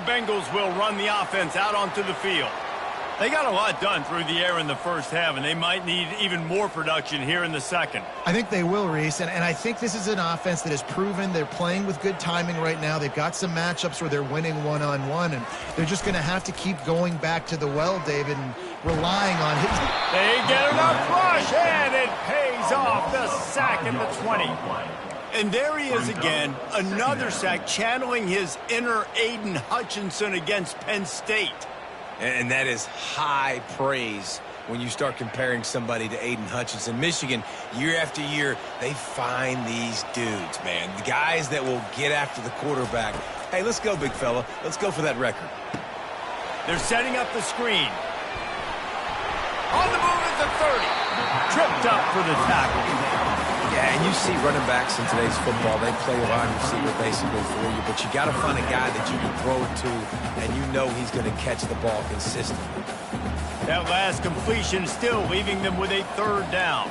Bengals will run the offense out onto the field. They got a lot done through the air in the first half, and they might need even more production here in the second. I think they will, Reese, and I think this is an offense that has proven they're playing with good timing right now. They've got some matchups where they're winning one-on-one, and they're just going to have to keep going back to the well, David, and relying on his... They get enough rush, and it pays off. The sack at the 20. And there he is again, another sack, channeling his inner Aiden Hutchinson against Penn State. And that is high praise when you start comparing somebody to Aiden Hutchinson. Michigan, year after year, they find these dudes, man. The guys that will get after the quarterback. Hey, let's go, big fella. Let's go for that record. They're setting up the screen. On the move at the 30. Tripped up for the tackle. Yeah, and you see running backs in today's football, they play a wide receiver basically for you, but you got to find a guy that you can throw it to, and you know he's going to catch the ball consistently. That last completion still leaving them with a third down.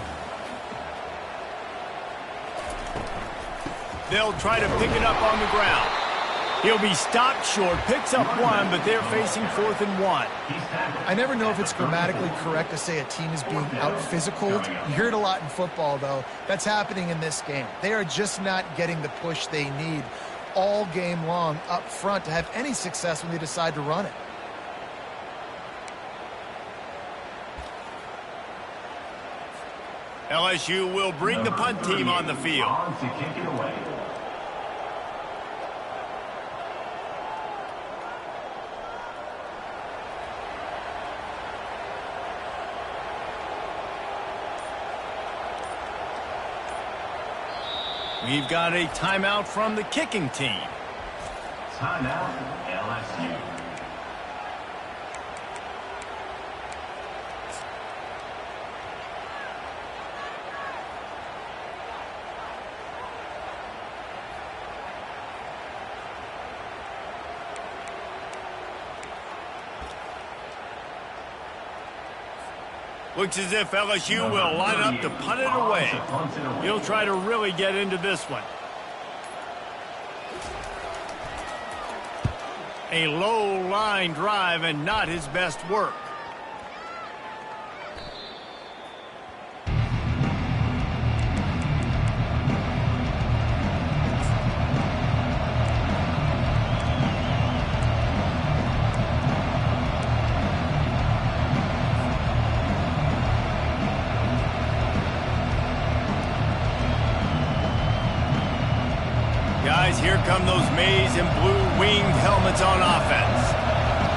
They'll try to pick it up on the ground. He'll be stopped short, picks up one, but they're facing 4th and 1. I never know if it's grammatically correct to say a team is being out-physicaled. You hear it a lot in football, though. That's happening in this game. They are just not getting the push they need all game long up front to have any success when they decide to run it. LSU will bring the punt team on the field. We've got a timeout from the kicking team. Timeout, LSU. Looks as if LSU will line up to punt it away. He'll try to really get into this one. A low line drive and not his best work. Guys, here come those maize and blue winged helmets on offense.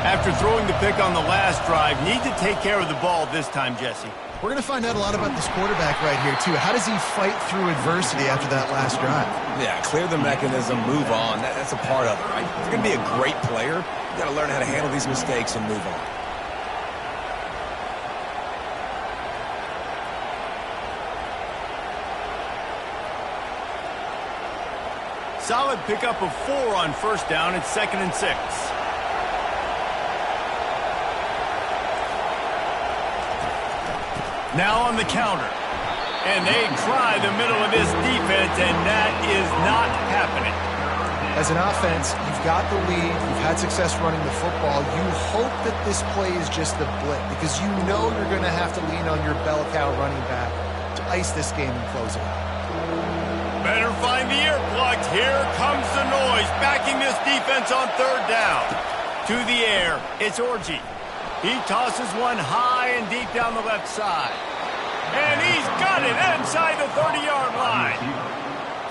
After throwing the pick on the last drive, need to take care of the ball this time, Jesse. We're going to find out a lot about this quarterback right here, too. How does he fight through adversity after that last drive? Yeah, clear the mechanism, move on. That's a part of it, right? If you're going to be a great player, you got to learn how to handle these mistakes and move on. Solid pickup of 4 on first down. It's 2nd and 6. Now on the counter. And they try the middle of this defense, and that is not happening. As an offense, you've got the lead. You've had success running the football. You hope that this play is just a blip because you know you're going to have to lean on your bell cow running back to ice this game and close it out. Better find the earplugs. Here comes the noise, backing this defense on 3rd down. To the air, it's Orji. He tosses one high and deep down the left side. And he's got it inside the 30-yard line.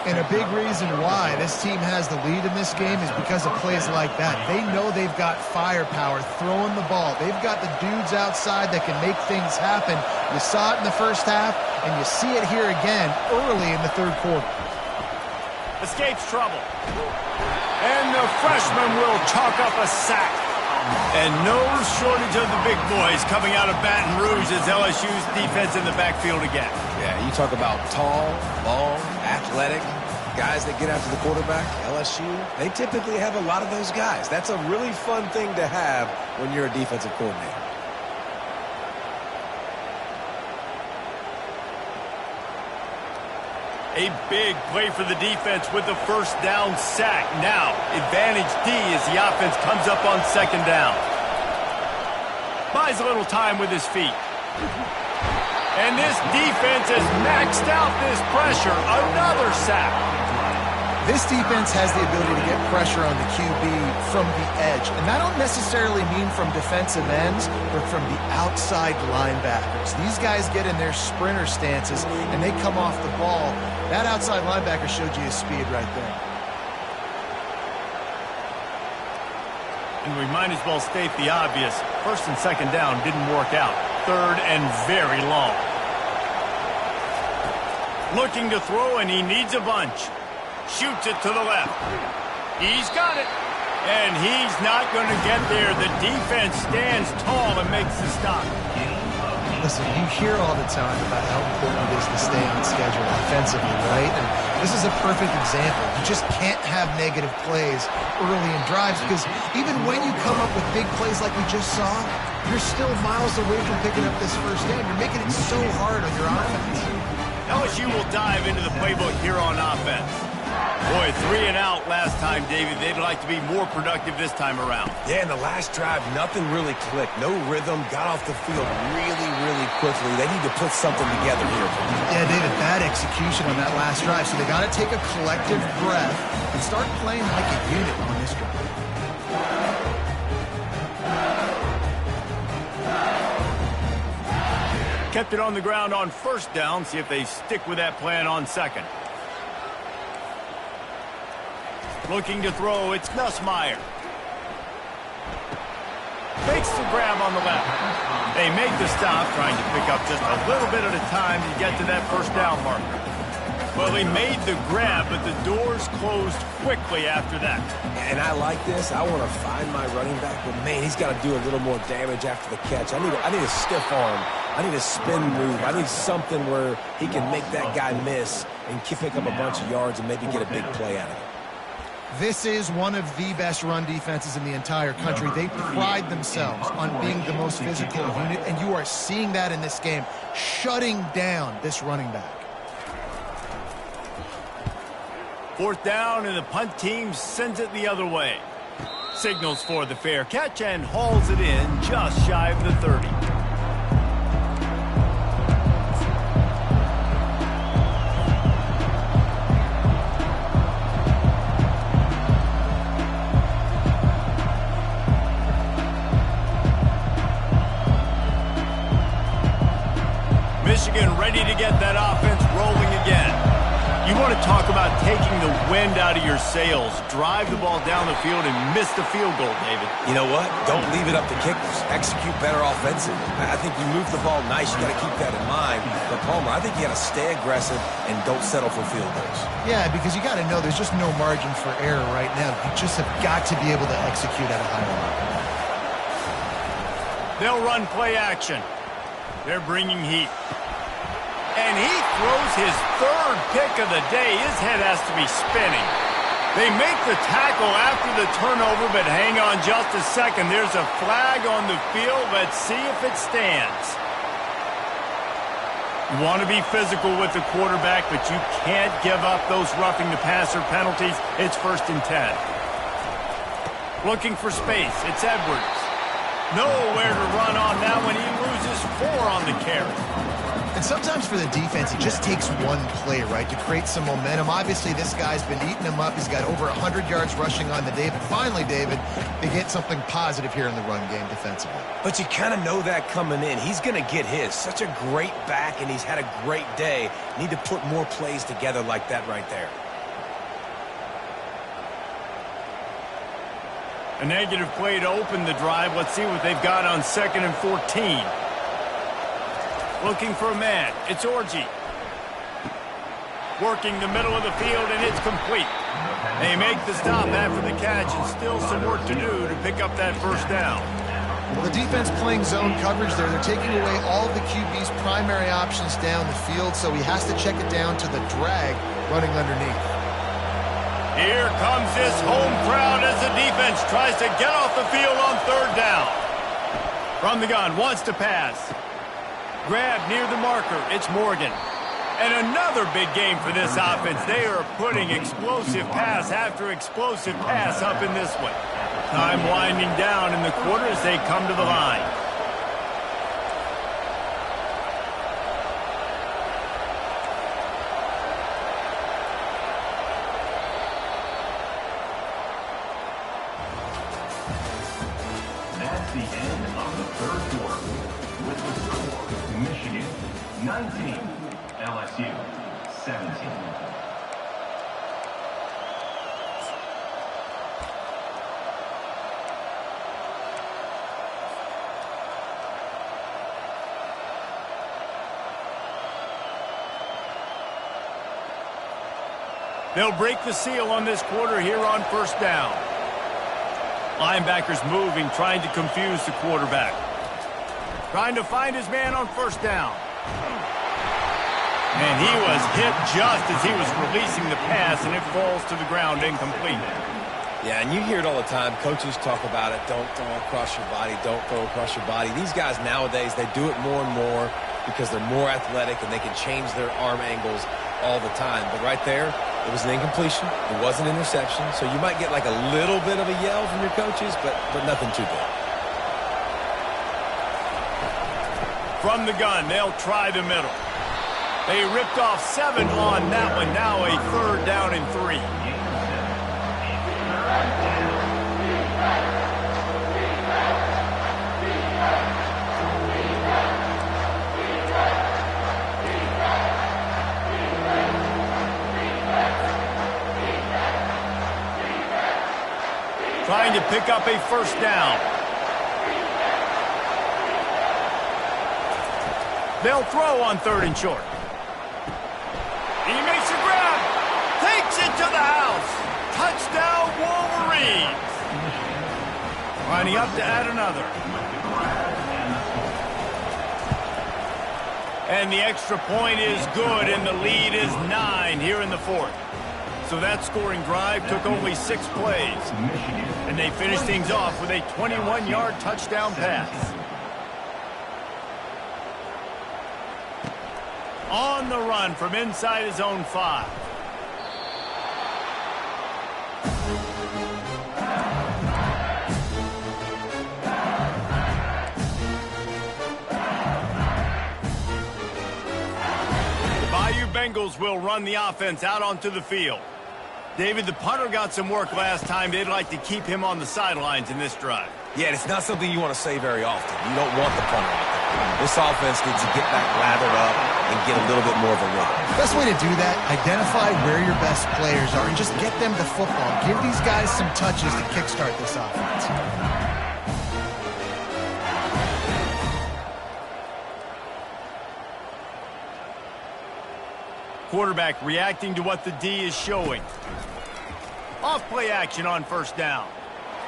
And a big reason why this team has the lead in this game is because of plays like that. They know they've got firepower throwing the ball. They've got the dudes outside that can make things happen. You saw it in the first half, and you see it here again early in the 3rd quarter. Escapes trouble. And the freshman will chalk up a sack. And no shortage of the big boys coming out of Baton Rouge as LSU's defense in the backfield again. Yeah, you talk about tall, long, athletic, guys that get after the quarterback. LSU, they typically have a lot of those guys. That's a really fun thing to have when you're a defensive coordinator. A big play for the defense with the first down sack. Now, advantage D as the offense comes up on second down. Buys a little time with his feet. And this defense has maxed out this pressure. Another sack. This defense has the ability to get pressure on the QB from the edge. And that don't necessarily mean from defensive ends, but from the outside linebackers. These guys get in their sprinter stances, and they come off the ball. That outside linebacker showed you his speed right there. And we might as well state the obvious. First and second down didn't work out. Third and very long. Looking to throw, and he needs a bunch. Shoots it to the left. He's got it. And he's not going to get there. The defense stands tall and makes the stop. Listen, you hear all the time about how important it is to stay on schedule offensively, right? And this is a perfect example. You just can't have negative plays early in drives because even when you come up with big plays like we just saw, you're still miles away from picking up this first down. You're making it so hard on your offense. LSU will dive into the playbook here on offense. Boy, 3 and out last time, David. They'd like to be more productive this time around. Yeah, in the last drive, nothing really clicked. No rhythm, got off the field really, really quickly. They need to put something together here. Yeah, David, bad execution on that last drive. So they got to take a collective breath and start playing like a unit on this drive. Kept it on the ground on first down. See if they stick with that plan on second. Looking to throw, it's Nussmeier. Makes the grab on the left. They make the stop, trying to pick up just a little bit at a time to get to that first down marker. Well, they made the grab, but the doors closed quickly after that. And I like this. I want to find my running back, but man, he's got to do a little more damage after the catch. I need a stiff arm. I need a spin move. I need something where he can make that guy miss and pick up a bunch of yards and maybe get a big play out of it. This is one of the best run defenses in the entire country. They pride themselves on being the most physical unit, and you are seeing that in this game, shutting down this running back. Fourth down, and the punt team sends it the other way. Signals for the fair catch and hauls it in just shy of the 30. Michigan ready to get that offense rolling again. You want to talk about taking the wind out of your sails. Drive the ball down the field and miss the field goal, David. You know what? Don't leave it up to kickers. Execute better offensively. I think you move the ball nice. You got to keep that in mind. But Palmer, I think you got to stay aggressive and don't settle for field goals. Yeah, because you got to know there's just no margin for error right now. You just have got to be able to execute at a high level. They'll run play action. They're bringing heat. And he throws his third pick of the day. His head has to be spinning. They make the tackle after the turnover, but hang on just a second. There's a flag on the field. Let's see if it stands. You want to be physical with the quarterback, but you can't give up those roughing the passer penalties. It's 1st and 10. Looking for space. It's Edwards. Nowhere to run on now when he loses 4 on the carry. And sometimes for the defense, it just takes one play, right, to create some momentum. Obviously, this guy's been eating him up. He's got over 100 yards rushing on the day. But finally, David, they get something positive here in the run game defensively. But you kind of know that coming in. He's going to get his. Such a great back, and he's had a great day. Need to put more plays together like that right there. A negative play to open the drive. Let's see what they've got on 2nd and 14. Looking for a man. It's Orji. Working the middle of the field, and it's complete. They make the stop after the catch, and still some work to do to pick up that first down. Well, the defense playing zone coverage there. They're taking away all of the QB's primary options down the field, so he has to check it down to the drag running underneath. Here comes this home crowd as the defense tries to get off the field on 3rd down. From the gun, wants to pass. Grab near the marker. It's Morgan. And another big game for this offense. They are putting explosive pass after explosive pass up in this one. Time winding down in the quarter as they come to the line. That's the end of the third quarter. With the score, Michigan 19, LSU 17. They'll break the seal on this quarter here on first down. Linebackers moving, trying to confuse the quarterback. Trying to find his man on first down. And he was hit just as he was releasing the pass, and it falls to the ground incomplete. Yeah, and you hear it all the time. Coaches talk about it. Don't throw across your body. Don't throw across your body. These guys nowadays, they do it more and more because they're more athletic and they can change their arm angles all the time. But right there, it was an incompletion. It was an interception. So you might get like a little bit of a yell from your coaches, but nothing too big. From the gun, they'll try the middle. They ripped off 7 on that one. Now a third down and 3. Trying to pick up a first down. They'll throw on 3rd and short. He makes a grab. Takes it to the house. Touchdown, Wolverines. Lining up to add another. And the extra point is good, and the lead is 9 here in the 4th. So that scoring drive took only 6 plays. And they finished things off with a 21-yard touchdown pass. On the run from inside his own 5. The Bayou Bengals will run the offense out onto the field. David, the punter got some work last time. They'd like to keep him on the sidelines in this drive. Yeah, it's not something you want to say very often. You don't want the punter out there. This offense needs to get back lathered up and get a little bit more of a rhythm. The best way to do that, identify where your best players are and just get them the football. Give these guys some touches to kickstart this offense. Quarterback reacting to what the D is showing. Off play action on first down.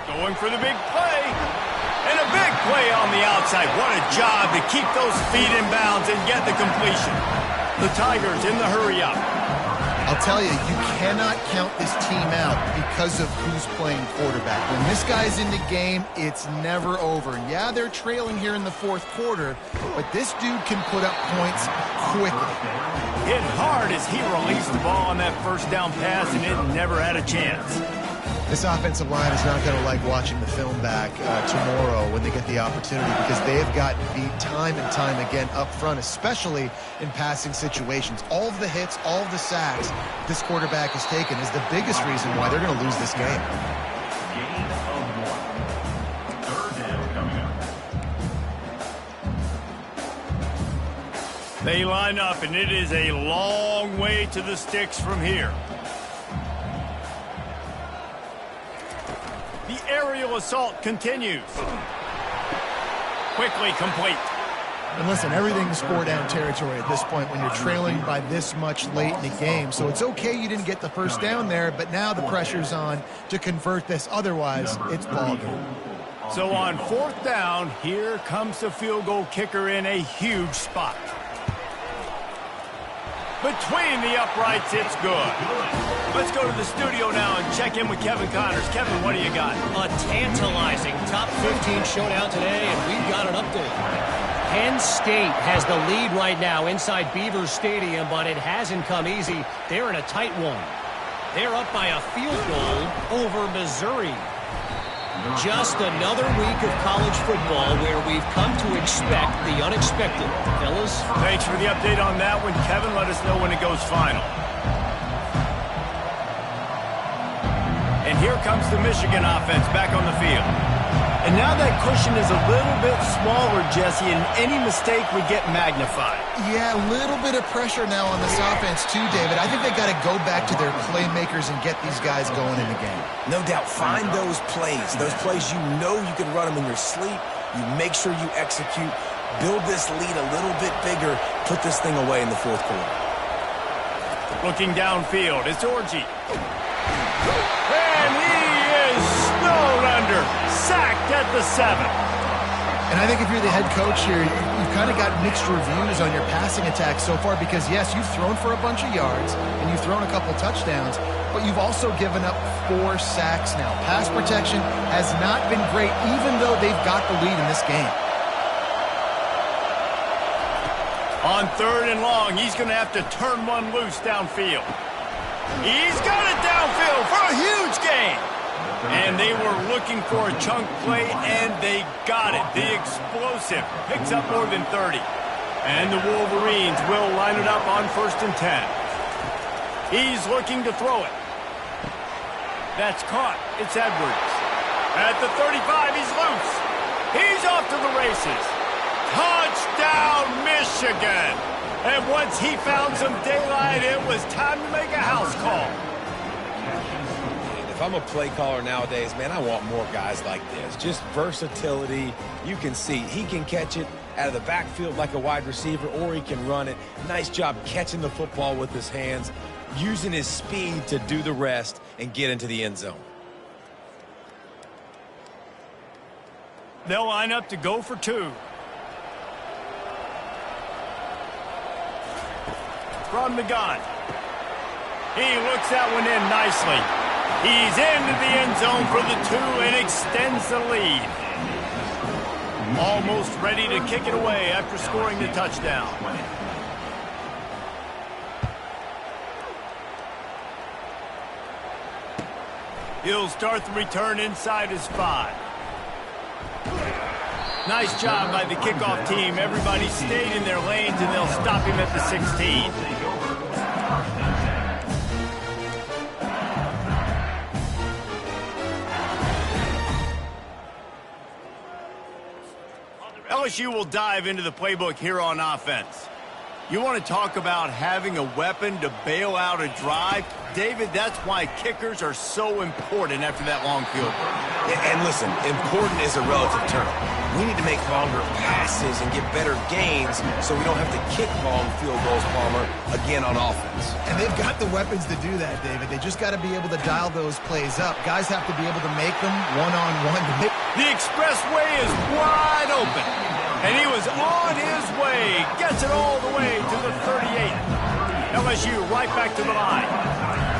Going for the big play. And a big play on the outside. What a job to keep those feet in bounds and get the completion. The Tigers in the hurry up. I'll tell you, you cannot count this team out because of who's playing quarterback. When this guy's in the game, it's never over. Yeah, they're trailing here in the 4th quarter, but this dude can put up points quickly. Hit hard as he released the ball on that first down pass, and it never had a chance. This offensive line is not going to like watching the film back tomorrow when they get the opportunity because they have gotten beat time and time again up front, especially in passing situations. All of the hits, all of the sacks this quarterback has taken is the biggest reason why they're going to lose this game. Gain of 1. Third down coming up. They line up, and it is a long way to the sticks from here. The aerial assault continues. Quickly complete. And listen, everything's score-down territory at this point when you're trailing by this much late in the game. So it's okay you didn't get the first down there, but now the pressure's on to convert this. Otherwise, it's ball game. So on 4th down, here comes the field goal kicker in a huge spot. Between the uprights, it's good. Let's go to the studio now and check in with Kevin Connors. Kevin, what do you got? A tantalizing top 15 showdown today, and we've got an update. Penn State has the lead right now inside Beaver Stadium, but it hasn't come easy. They're in a tight one. They're up by a field goal over Missouri. Just another week of college football where we've come to expect the unexpected. Fellas? Thanks for the update on that one, Kevin. Let us know when it goes final. And here comes the Michigan offense back on the field. And now that cushion is a little bit smaller, Jesse, and any mistake would get magnified. Yeah, a little bit of pressure now on this offense too, David. I think they got to go back to their playmakers and get these guys going in the game. No doubt. Find those plays you know you can run them in your sleep. You make sure you execute. Build this lead a little bit bigger. Put this thing away in the fourth quarter. Looking downfield, it's Orji. And he is snowed under. Sacked at the 7. And I think if you're the head coach here, you've kind of got mixed reviews on your passing attack so far because, yes, you've thrown for a bunch of yards and you've thrown a couple touchdowns, but you've also given up 4 sacks now. Pass protection has not been great, even though they've got the lead in this game. On 3rd and long, he's going to have to turn one loose downfield. He's got it downfield for a huge gain. And they were looking for a chunk play, and they got it. The explosive picks up more than 30. And the Wolverines will line it up on 1st and 10. He's looking to throw it. That's caught. It's Edwards. At the 35, he's loose. He's off to the races. Touchdown, Michigan. And once he found some daylight, it was time to make a house call. If I'm a play caller nowadays, man, I want more guys like this. Just versatility. You can see he can catch it out of the backfield like a wide receiver, or he can run it. Nice job catching the football with his hands, using his speed to do the rest and get into the end zone. They'll line up to go for 2. From the gun. He looks that one in nicely. He's into the end zone for the 2 and extends the lead. Almost ready to kick it away after scoring the touchdown. He'll start the return inside his 5. Nice job by the kickoff team. Everybody stayed in their lanes, and they'll stop him at the 16. LSU will dive into the playbook here on offense. You want to talk about having a weapon to bail out a drive? David, that's why kickers are so important after that long field goal. And listen, important is a relative term. We need to make longer passes and get better gains so we don't have to kick long field goals, Palmer, again on offense. And they've got the weapons to do that, David. They just got to be able to dial those plays up. Guys have to be able to make them one-on-one. The expressway is wide open. And he was on his way. Gets it all the way to the 38. LSU right back to the line.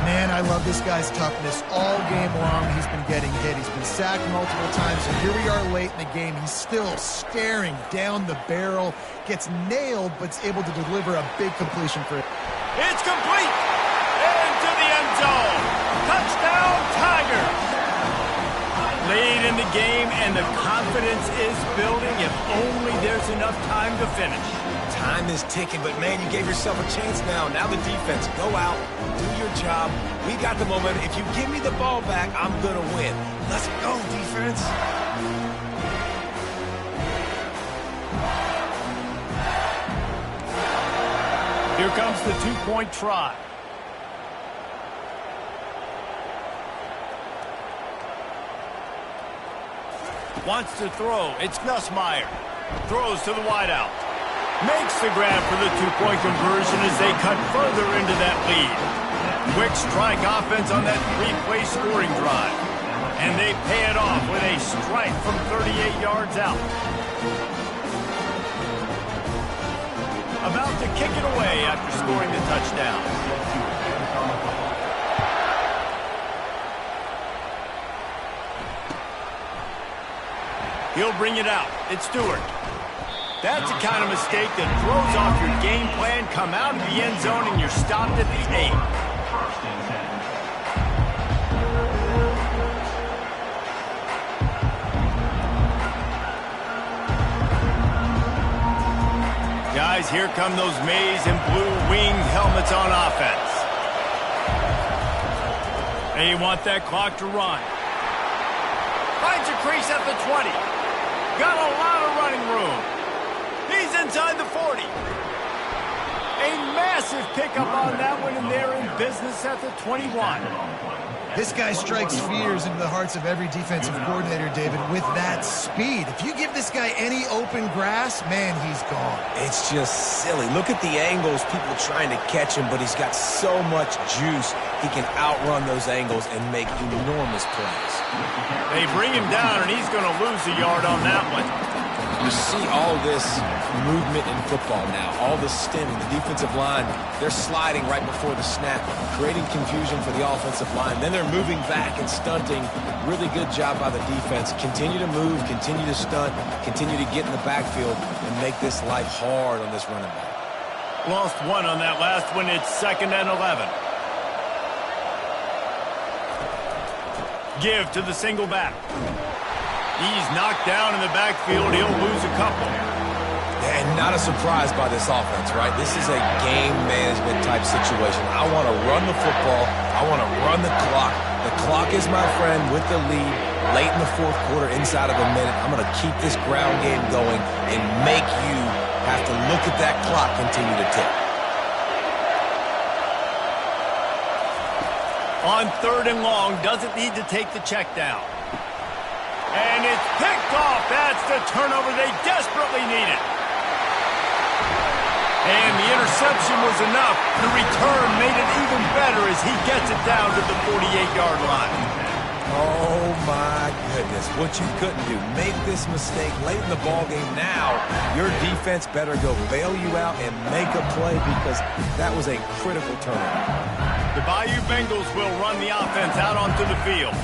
Man, I love this guy's toughness. All game long, he's been getting hit. He's been sacked multiple times, and here we are late in the game. He's still staring down the barrel, gets nailed, but is able to deliver a big completion for it. It's complete. Into the end zone. Touchdown, Tigers. Lead in the game, and the confidence is building if only there's enough time to finish. Time is ticking, but, man, you gave yourself a chance now. Now the defense, go out, do your job. We got the momentum. If you give me the ball back, I'm going to win. Let's go, defense. Here comes the 2-point try. Wants to throw. It's Nussmeier. Throws to the wideout. Makes the grab for the 2-point conversion as they cut further into that lead. Quick strike offense on that 3-play scoring drive. And they pay it off with a strike from 38 yards out. About to kick it away after scoring the touchdown. He'll bring it out. It's Stewart. That's the kind of mistake that throws off your game plan. Come out of the end zone and you're stopped at the 8. First and 10. Guys, here come those maize and blue winged helmets on offense. They want that clock to run. Finds a crease at the 20. Got a lot of running room. He's inside the 40. A massive pickup on that one, and they're in business at the 21. This guy strikes fears into the hearts of every defensive coordinator, David, with that speed. If you give this guy any open grass, man, he's gone. It's just silly. Look at the angles, people trying to catch him, but he's got so much juice. He can outrun those angles and make enormous plays. They bring him down, and he's going to lose a yard on that one. You see all this movement in football now, all the stemming, the defensive line, they're sliding right before the snap, creating confusion for the offensive line. Then they're moving back and stunting. Really good job by the defense. Continue to move, continue to stunt, continue to get in the backfield and make this life hard on this running back. Lost one on that last one. It's 2nd and 11. Give to the single back. He's knocked down in the backfield. He'll lose a couple. And not a surprise by this offense, right? This is a game management type situation. I want to run the football. I want to run the clock. The clock is my friend with the lead late in the 4th quarter, inside of a minute. I'm going to keep this ground game going and make you have to look at that clock continue to tick. On 3rd and long, doesn't need to take the check down. And it's picked off. That's the turnover they desperately needed. And the interception was enough. The return made it even better as he gets it down to the 48-yard line. Oh, my goodness. What you couldn't do. Make this mistake late in the ballgame. Now, your defense better go bail you out and make a play because that was a critical turnover. The Bayou Bengals will run the offense out onto the field.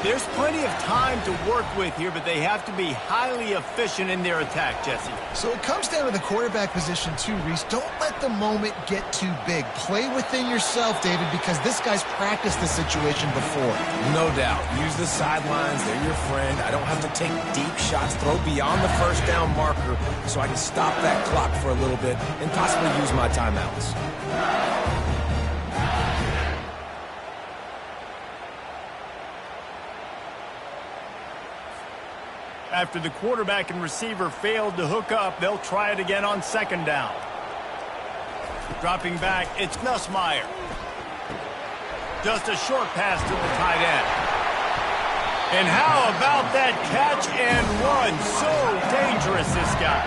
There's plenty of time to work with here, but they have to be highly efficient in their attack, Jesse. So it comes down to the quarterback position too, Reese. Don't let the moment get too big. Play within yourself, David, because this guy's practiced this situation before. No doubt. Use the sidelines. They're your friend. I don't have to take deep shots. Throw beyond the 1st down marker so I can stop that clock for a little bit and possibly use my timeouts. After the quarterback and receiver failed to hook up, they'll try it again on 2nd down. Dropping back, it's Nussmeier. Just a short pass to the tight end. And how about that catch and run? So dangerous, this guy.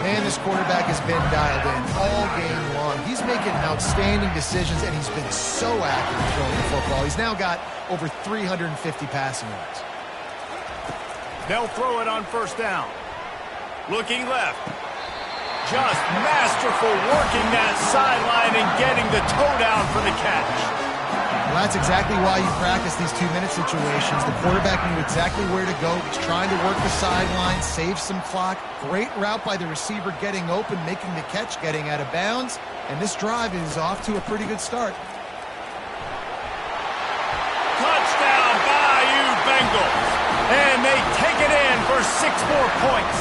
Man, this quarterback has been dialed in all game long. He's making outstanding decisions, and he's been so accurate throwing the football. He's now got over 350 passing yards. They'll throw it on 1st down. Looking left. Just masterful working that sideline and getting the toe down for the catch. Well, that's exactly why you practice these 2-minute situations. The quarterback knew exactly where to go. He's trying to work the sideline, save some clock. Great route by the receiver getting open, making the catch, getting out of bounds. And this drive is off to a pretty good start. Touchdown, Bayou Bengals. And they take it in for 6 more points.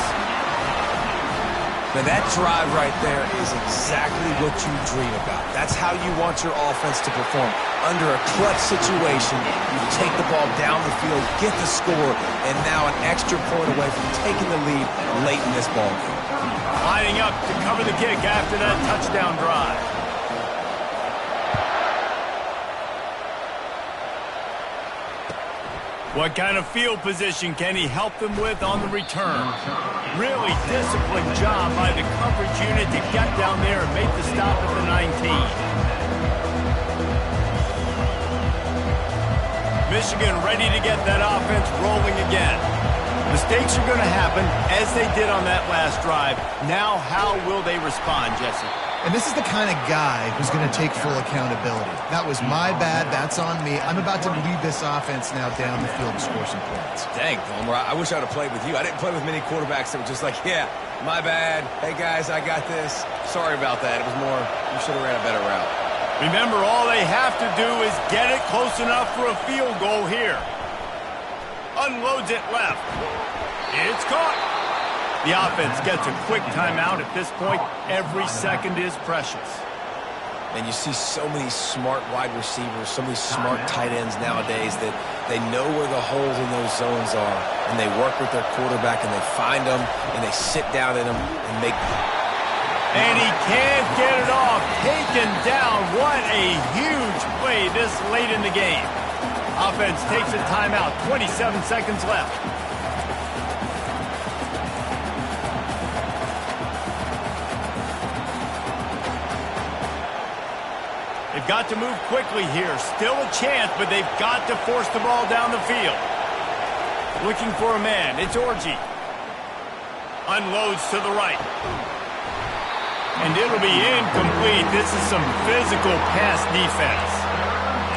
Now that drive right there is exactly what you dream about. That's how you want your offense to perform. Under a clutch situation, you take the ball down the field, get the score, and now an extra point away from taking the lead late in this ball game. Lining up to cover the kick after that touchdown drive. What kind of field position can he help them with on the return? Really disciplined job by the coverage unit to get down there and make the stop at the 19. Michigan ready to get that offense rolling again. Mistakes are going to happen, as they did on that last drive. Now, how will they respond, Jesse? And this is the kind of guy who's going to take full accountability. That was my bad. That's on me. I'm about to lead this offense now down the field to score some points. Dang, Palmer, I wish I would have played with you. I didn't play with many quarterbacks that were just like, yeah, My bad. Hey, guys, I got this. Sorry about that. It was more, you should have ran a better route. Remember, all they have to do is get it close enough for a field goal here. Unloads it left. It's caught. The offense gets a quick timeout at this point. Every second is precious. And you see so many smart wide receivers, so many smart tight ends nowadays that they know where the holes in those zones are, and they work with their quarterback, and they find them, and they sit down in them and make them. And he can't get it off. Taken down. What a huge play this late in the game. Offense takes a timeout. 27 seconds left. They've got to move quickly here. Still a chance, but they've got to force the ball down the field. Looking for a man. It's Orji. Unloads to the right. And it'll be incomplete. This is some physical pass defense.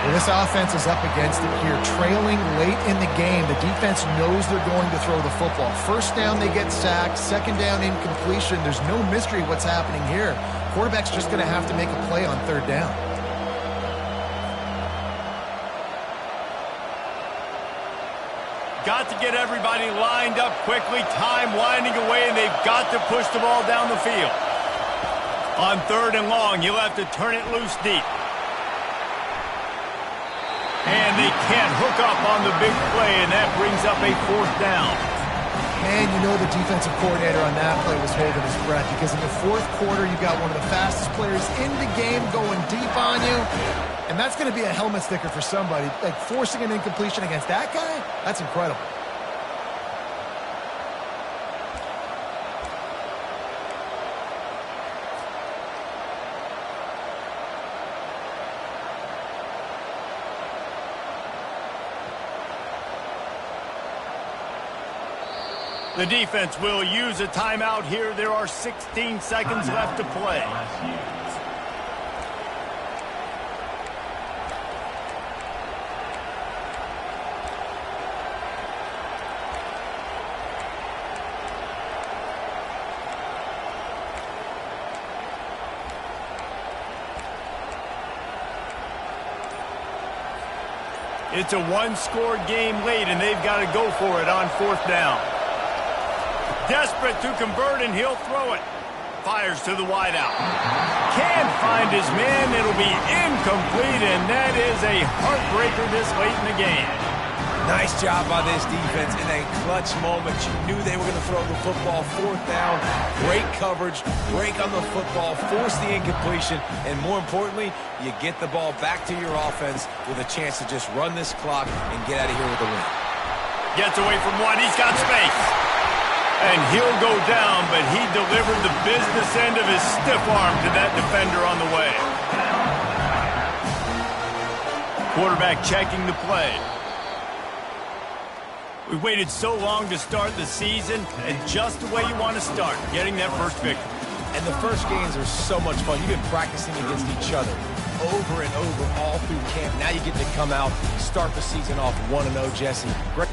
Well, this offense is up against it here. Trailing late in the game, the defense knows they're going to throw the football. First down, they get sacked. Second down, incompletion. There's no mystery what's happening here. Quarterback's just going to have to make a play on third down. Got to get everybody lined up quickly. Time winding away, and they've got to push the ball down the field. On third and long, you'll have to turn it loose deep. And they can't hook up on the big play, and that brings up a fourth down. And you know the defensive coordinator on that play was holding his breath, because in the fourth quarter, you got one of the fastest players in the game going deep on you. And that's going to be a helmet sticker for somebody. Like, forcing an incompletion against that guy, that's incredible. The defense will use a timeout here. There are 16 seconds left to play. It's a one-score game late, and they've got to go for it on fourth down. Desperate to convert, and he'll throw it. Fires to the wideout. Can't find his man. It'll be incomplete, and that is a heartbreaker this late in the game. Nice job by this defense in a clutch moment. You knew they were going to throw the football. Fourth down, great coverage, break on the football, force the incompletion, and more importantly, you get the ball back to your offense with a chance to just run this clock and get out of here with a win. Gets away from one. He's got space. And he'll go down, but he delivered the business end of his stiff arm to that defender on the way. Quarterback checking the play. We waited so long to start the season, and just the way you want to start, getting that first victory. And the first games are so much fun. You've been practicing against each other over and over all through camp. Now you get to come out, start the season off 1-0, Jesse. Great.